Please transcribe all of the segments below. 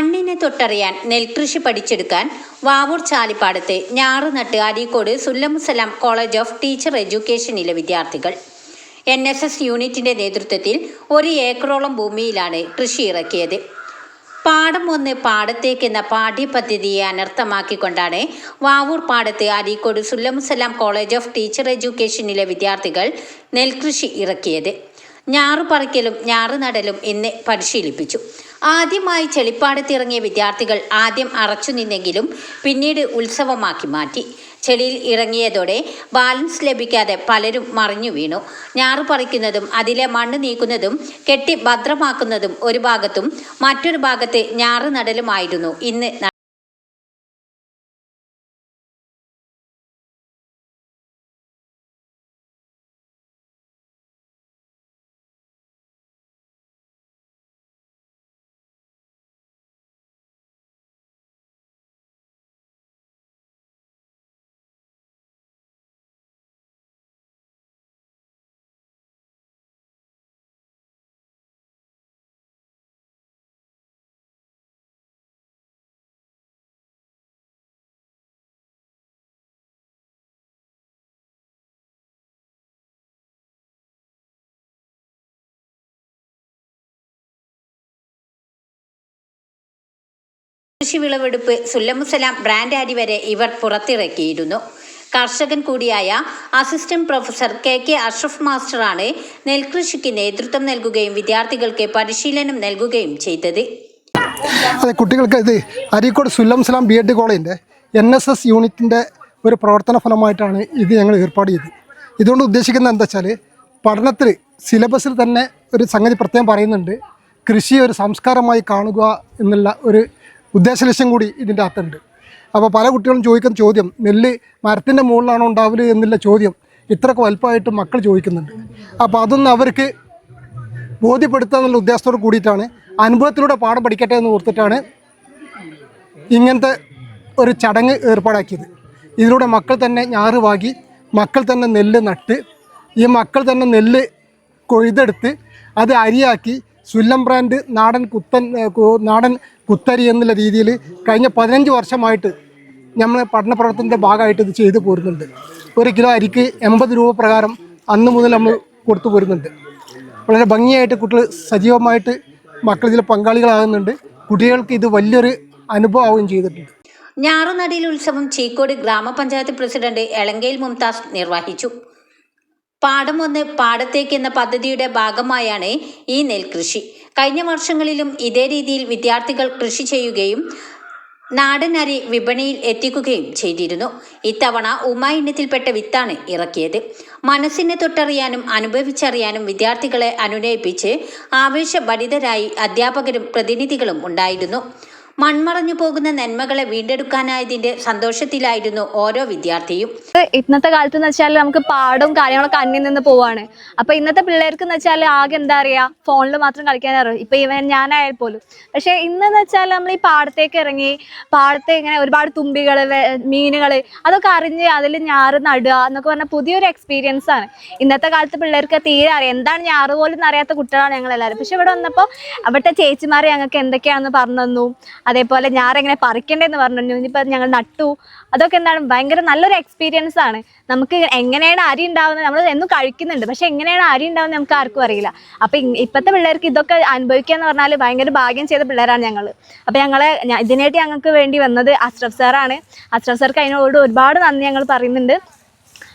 മണ്ണിനെ തൊട്ടറിയാൻ നെൽകൃഷി പഠിച്ചെടുക്കാൻ വാവൂർ ചാലിപ്പാടത്ത് ഞാറുനട്ട് Areekode Sullamussalam college of teacher എഡ്യൂക്കേഷനിലെ വിദ്യാർത്ഥികൾ NSS യൂണിറ്റിന്റെ നേതൃത്വത്തിൽ 1 ഏക്കറോളം ഭൂമിയിലാണ് കൃഷി ഇറക്കിയത്. പാടം 1 പാടത്തേക്കെന്ന പാഠ്യപദ്ധതിയെ അനർത്ഥമാക്കിക്കൊണ്ടാണ് വാവൂർ പാടത്ത് Areekode Sullamussalam college of teacher എഡ്യൂക്കേഷനിലെ വിദ്യാർത്ഥികൾ നെൽകൃഷി ഇറക്കിയത്. ഞാറുപറിക്കലും ഞാറുനടലും ഇന്ന് പരിശീലിപ്പിച്ചു. ആദ്യമായി ചെളിപ്പാടത്തിറങ്ങിയ വിദ്യാർത്ഥികൾ ആദ്യം അറച്ചു നിന്നെങ്കിലും പിന്നീട് ഉത്സവമാക്കി മാറ്റി. ചെളിയിൽ ഇറങ്ങിയതോടെ ബാലൻസ് ലഭിക്കാതെ പലരും മറിഞ്ഞു വീണു. ഞാറു പറിക്കുന്നതും അതിലെ മണ്ണ് നീക്കുന്നതും കെട്ടി ഭദ്രമാക്കുന്നതും ഒരു ഭാഗത്തും മറ്റൊരു ഭാഗത്ത് ഞാറു നടലുമായിരുന്നു ഇന്ന്. കൃഷി വിളവെടുപ്പ് സുല്ലമുസലാം ബ്രാൻഡ് അരി വരെ ഇവർ പുറത്തിറക്കിയിരുന്നു. കർഷകൻ കൂടിയായ അസിസ്റ്റന്റ് പ്രൊഫസർ KK അഷ്റഫ് മാസ്റ്ററാണ് നെൽകൃഷിക്ക് നേതൃത്വം നൽകുകയും വിദ്യാർത്ഥികൾക്ക് പരിശീലനം നൽകുകയും ചെയ്തത്. അതെ, കുട്ടികൾക്ക് ഇത് അരീക്കോട് സുല്ലമുസലാം BEd കോളേജിൻ്റെ NSS യൂണിറ്റിൻ്റെ ഒരു പ്രവർത്തന ഫലമായിട്ടാണ് ഇത് ഞങ്ങൾ ഏർപ്പാട് ചെയ്തത്. ഇതുകൊണ്ട് ഉദ്ദേശിക്കുന്നത് എന്താ വെച്ചാൽ, പഠനത്തിൽ സിലബസിൽ തന്നെ ഒരു സംഗതി പ്രത്യേകം പറയുന്നുണ്ട്, കൃഷി ഒരു സംസ്കാരമായി കാണുക എന്നുള്ള ഒരു ഉദ്ദേശലക്ഷ്യം കൂടി ഇതിൻ്റെ അകത്തുണ്ട്. അപ്പോൾ പല കുട്ടികളും ചോദിക്കുന്ന ചോദ്യം, നെല്ല് മരത്തിൻ്റെ മുകളിലാണോ ഉണ്ടാവല് എന്നുള്ള ചോദ്യം ഇത്രയൊക്കെ വലുപ്പമായിട്ട് മക്കൾ ചോദിക്കുന്നുണ്ട്. അപ്പോൾ അതൊന്ന് അവർക്ക് ബോധ്യപ്പെടുത്തുക എന്നുള്ള ഉദ്ദേശത്തോട് കൂടിയിട്ടാണ്, അനുഭവത്തിലൂടെ പാഠം പഠിക്കട്ടെ എന്ന് ഓർത്തിട്ടാണ് ഇങ്ങനത്തെ ഒരു ചടങ്ങ് ഏർപ്പാടാക്കിയത്. ഇതിലൂടെ മക്കൾ തന്നെ ഞാറ് വാങ്ങി, മക്കൾ തന്നെ നെല്ല് നട്ട്, ഈ മക്കൾ തന്നെ നെല്ല് കൊയ്തെടുത്ത് അത് അരിയാക്കി സുല്ലം ബ്രാൻഡ് നാടൻ കുത്തരി എന്നുള്ള രീതിയിൽ കഴിഞ്ഞ 15 വർഷമായിട്ട് നമ്മൾ പഠന പ്രവർത്തനത്തിൻ്റെ ഭാഗമായിട്ട് ഇത് ചെയ്തു പോരുന്നുണ്ട്. 1 കിലോ അരിക്ക് 80 രൂപ പ്രകാരം അന്ന് മുതൽ നമ്മൾ കൊടുത്തു പോരുന്നുണ്ട്. വളരെ ഭംഗിയായിട്ട് കുട്ടികൾ സജീവമായിട്ട് മക്കൾ ഇതിൽ പങ്കാളികളാകുന്നുണ്ട്. കുട്ടികൾക്ക് ഇത് വലിയൊരു അനുഭവമാവുകയും ചെയ്തിട്ടുണ്ട്. ഞാറുനടീൽ ഉത്സവം ചീക്കോട് ഗ്രാമപഞ്ചായത്ത് പ്രസിഡന്റ് എളങ്കയിൽ മുംതാസ് നിർവഹിച്ചു. പാടം 1 പാടത്തേക്ക് എന്ന പദ്ധതിയുടെ ഭാഗമായാണ് ഈ നെൽകൃഷി. കഴിഞ്ഞ വർഷങ്ങളിലും ഇതേ രീതിയിൽ വിദ്യാർത്ഥികൾ കൃഷി ചെയ്യുകയും നാടൻ അരി വിപണിയിൽ എത്തിക്കുകയും ചെയ്തിരുന്നു. ഇത്തവണ ഇനത്തിൽപ്പെട്ട വിത്താണ് ഇറക്കിയത്. മനസ്സിനെ തൊട്ടറിയാനും അനുഭവിച്ചറിയാനും വിദ്യാർത്ഥികളെ അനുനയിപ്പിച്ച് ആവേശഭരിതരായി അധ്യാപകരും പ്രതിനിധികളും ഉണ്ടായിരുന്നു. മൺമറഞ്ഞു പോകുന്ന നന്മകളെ വീണ്ടെടുക്കാനായതിന്റെ സന്തോഷത്തിലായിരുന്നു ഓരോ വിദ്യാർത്ഥിയും. ഇന്നത്തെ കാലത്ത് എന്ന് വെച്ചാൽ നമുക്ക് പാടും കാര്യങ്ങളൊക്കെ അന്യം നിന്ന് പോവാണ്. അപ്പൊ ഇന്നത്തെ പിള്ളേർക്ക് എന്ന് വെച്ചാൽ ആകെ എന്താ പറയാ, ഫോണിൽ മാത്രം കളിക്കാനറിയും. ഇപ്പൊ ഞാനായാൽ പോലും. പക്ഷെ ഇന്നെന്ന് വെച്ചാൽ നമ്മൾ ഈ പാടത്തേക്ക് ഇറങ്ങി, പാടത്തെ ഇങ്ങനെ ഒരുപാട് തുമ്പികള്, മീനുകള് അതൊക്കെ അറിഞ്ഞ് അതിൽ ഞാറ് നടുക എന്നൊക്കെ പറഞ്ഞാൽ പുതിയൊരു എക്സ്പീരിയൻസ് ആണ്. ഇന്നത്തെ കാലത്ത് പിള്ളേർക്ക് തീരെ അറിയാം, എന്താണ് ഞാറ് പോലും അറിയാത്ത കുട്ടികളാണ് ഞങ്ങൾ എല്ലാവരും. പക്ഷെ ഇവിടെ വന്നപ്പോൾ അവിടുത്തെ ചേച്ചിമാരെ ഞങ്ങൾക്ക് എന്തൊക്കെയാണെന്ന് പറഞ്ഞു തന്നു. അതേപോലെ ഞാറെങ്ങനെ പറിക്കണ്ടെന്ന് പറഞ്ഞു. ഇനിയിപ്പോൾ ഞങ്ങൾ നട്ടു. അതൊക്കെ എന്താണ് ഭയങ്കര നല്ലൊരു എക്സ്പീരിയൻസ് ആണ്. നമുക്ക് എങ്ങനെയാണ് അരി ഉണ്ടാവുന്നത്, നമ്മൾ എന്നും കഴിക്കുന്നുണ്ട്, പക്ഷെ എങ്ങനെയാണ് അരി ഉണ്ടാവുന്നത് നമുക്ക് ആർക്കും അറിയില്ല. അപ്പം ഇപ്പോഴത്തെ പിള്ളേർക്ക് ഇതൊക്കെ അനുഭവിക്കുക എന്ന് പറഞ്ഞാൽ ഭയങ്കര ഭാഗ്യം ചെയ്ത പിള്ളേരാണ് ഞങ്ങൾ. അപ്പം ഇതിനായിട്ട് ഞങ്ങൾക്ക് വേണ്ടി വന്നത് അഷ്റഫ് സാറാണ്. അഷ്റഫ് സാർക്ക് അതിനോട് ഒരുപാട് നന്ദി ഞങ്ങൾ പറയുന്നുണ്ട്.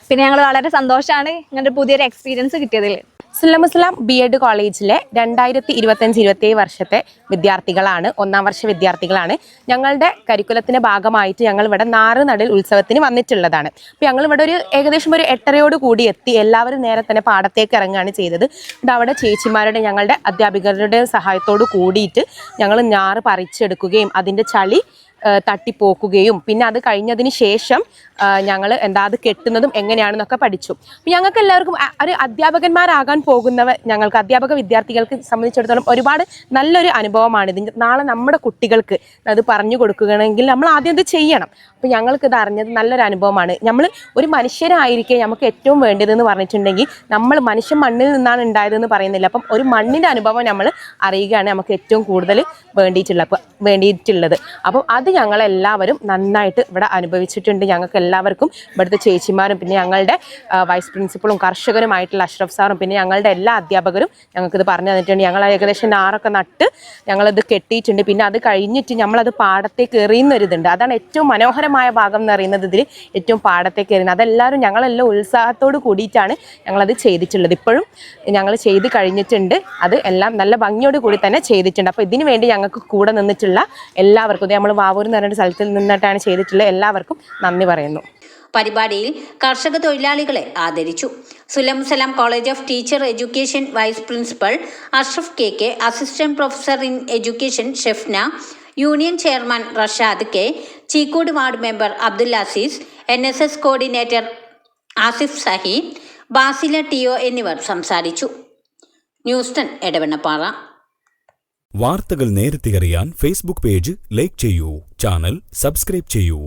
പിന്നെ ഞങ്ങൾ വളരെ സന്തോഷമാണ് ഇങ്ങനെ പുതിയൊരു എക്സ്പീരിയൻസ് കിട്ടിയതിൽ. സുല്ലമുസലാം BEd കോളേജിലെ 2025-27 വർഷത്തെ വിദ്യാർത്ഥികളാണ്, 1ാം വർഷ വിദ്യാർത്ഥികളാണ്. ഞങ്ങളുടെ കരിക്കുലത്തിൻ്റെ ഭാഗമായിട്ട് ഞങ്ങൾ ഇവിടെ ഞാറുനടൽ ഉത്സവത്തിന് വന്നിട്ടുള്ളതാണ്. അപ്പോൾ ഞങ്ങളിവിടെ ഏകദേശം 8:30 കൂടി എത്തി. എല്ലാവരും നേരെ തന്നെ പാടത്തേക്ക് ഇറങ്ങുകയാണ് ചെയ്തത്. അവിടെ ചേച്ചിമാരുടെ, ഞങ്ങളുടെ അധ്യാപികരുടെ സഹായത്തോട് കൂടിയിട്ട് ഞങ്ങൾ ഞാറ് പറിച്ചെടുക്കുകയും അതിൻ്റെ ചളി തട്ടിപ്പോക്കുകയും പിന്നെ അത് കഴിഞ്ഞതിന് ശേഷം ഞങ്ങൾ അത് കെട്ടുന്നതും എങ്ങനെയാണെന്നൊക്കെ പഠിച്ചു. ഞങ്ങൾക്ക് എല്ലാവർക്കും ഒരു അധ്യാപകന്മാരാകാൻ പോകുന്നവർ ഞങ്ങൾക്ക് അധ്യാപക വിദ്യാർത്ഥികൾക്ക് സംബന്ധിച്ചിടത്തോളം ഒരുപാട് നല്ലൊരു അനുഭവമാണ് ഇത്. നാളെ നമ്മുടെ കുട്ടികൾക്ക് അത് പറഞ്ഞു കൊടുക്കുകയാണെങ്കിൽ നമ്മൾ ആദ്യം ഇത് ചെയ്യണം. അപ്പോൾ ഞങ്ങൾക്കിത് അറിഞ്ഞത് നല്ലൊരു അനുഭവമാണ്. നമ്മൾ ഒരു മനുഷ്യരായിരിക്കെ നമുക്ക് ഏറ്റവും വേണ്ടതെന്ന് പറഞ്ഞിട്ടുണ്ടെങ്കിൽ നമ്മൾ മനുഷ്യൻ മണ്ണിൽ നിന്നാണ് ഉണ്ടായതെന്ന് പറയുന്നില്ല. അപ്പം ഒരു മണ്ണിൻ്റെ അനുഭവം നമ്മൾ അറിയുകയാണ് നമുക്ക് ഏറ്റവും കൂടുതൽ വേണ്ടിയിട്ടുള്ളത്. അപ്പം അത് ഞങ്ങളെല്ലാവരും നന്നായിട്ട് ഇവിടെ അനുഭവിച്ചിട്ടുണ്ട്. ഞങ്ങൾക്ക് എല്ലാവർക്കും ഇവിടുത്തെ ചേച്ചിമാരും പിന്നെ ഞങ്ങളുടെ വൈസ് പ്രിൻസിപ്പളും കർഷകരുമായിട്ടുള്ള അഷ്റഫ് സാറും പിന്നെ ഞങ്ങളുടെ എല്ലാ അധ്യാപകരും ഞങ്ങൾക്കിത് പറഞ്ഞു തന്നിട്ടുണ്ട്. ഞങ്ങൾ ഏകദേശം ഞാറൊക്കെ നട്ട് ഞങ്ങളത് കെട്ടിയിട്ടുണ്ട്. പിന്നെ അത് കഴിഞ്ഞിട്ട് നമ്മളത് പാടത്തേക്ക് എറിയുന്നൊരിതുണ്ട്. അതാണ് ഏറ്റവും മനോഹരമായ ഭാഗം എന്ന് പറയുന്നത്. ഇതിൽ ഏറ്റവും പാടത്തേക്ക് എറിയുന്നത് അതെല്ലാവരും ഞങ്ങളെല്ലാം ഉത്സാഹത്തോട് കൂടിയിട്ടാണ് ഞങ്ങളത് ചെയ്തിട്ടുള്ളത്. ഇപ്പോഴും ഞങ്ങൾ ചെയ്ത് കഴിഞ്ഞിട്ടുണ്ട്. അത് എല്ലാം നല്ല ഭംഗിയോട് കൂടി തന്നെ ചെയ്തിട്ടുണ്ട്. അപ്പോൾ ഇതിനു വേണ്ടി ഞങ്ങൾക്ക് കൂടെ നിന്നിട്ടുള്ള എല്ലാവർക്കും, നമ്മൾ വാവൂർ എന്ന് പറഞ്ഞ സ്ഥലത്തിൽ നിന്നിട്ടാണ് ചെയ്തിട്ടുള്ള എല്ലാവർക്കും നന്ദി പറയുന്നു. പരിപാടിയിൽ കർഷക തൊഴിലാളികളെ ആദരിച്ചു. Sullamussalam college of teacher education vice principal Ashraf KK, assistant professor in education Shefna, union chairman Rashad K, Cheekode ward member Abdul Azeez, NSS coordinator Asif Sahi, Basila TO എന്നിവർ സംസാരിച്ചു. ന്യൂസ് 10 എടവണ്ണപ്പാറ. വാർത്തകൾ നേരത്തെ അറിയാൻ ഫേസ്ബുക്ക് പേജ് ലൈക്ക് ചെയ്യൂ, ചാനൽ സബ്സ്ക്രൈബ് ചെയ്യൂ.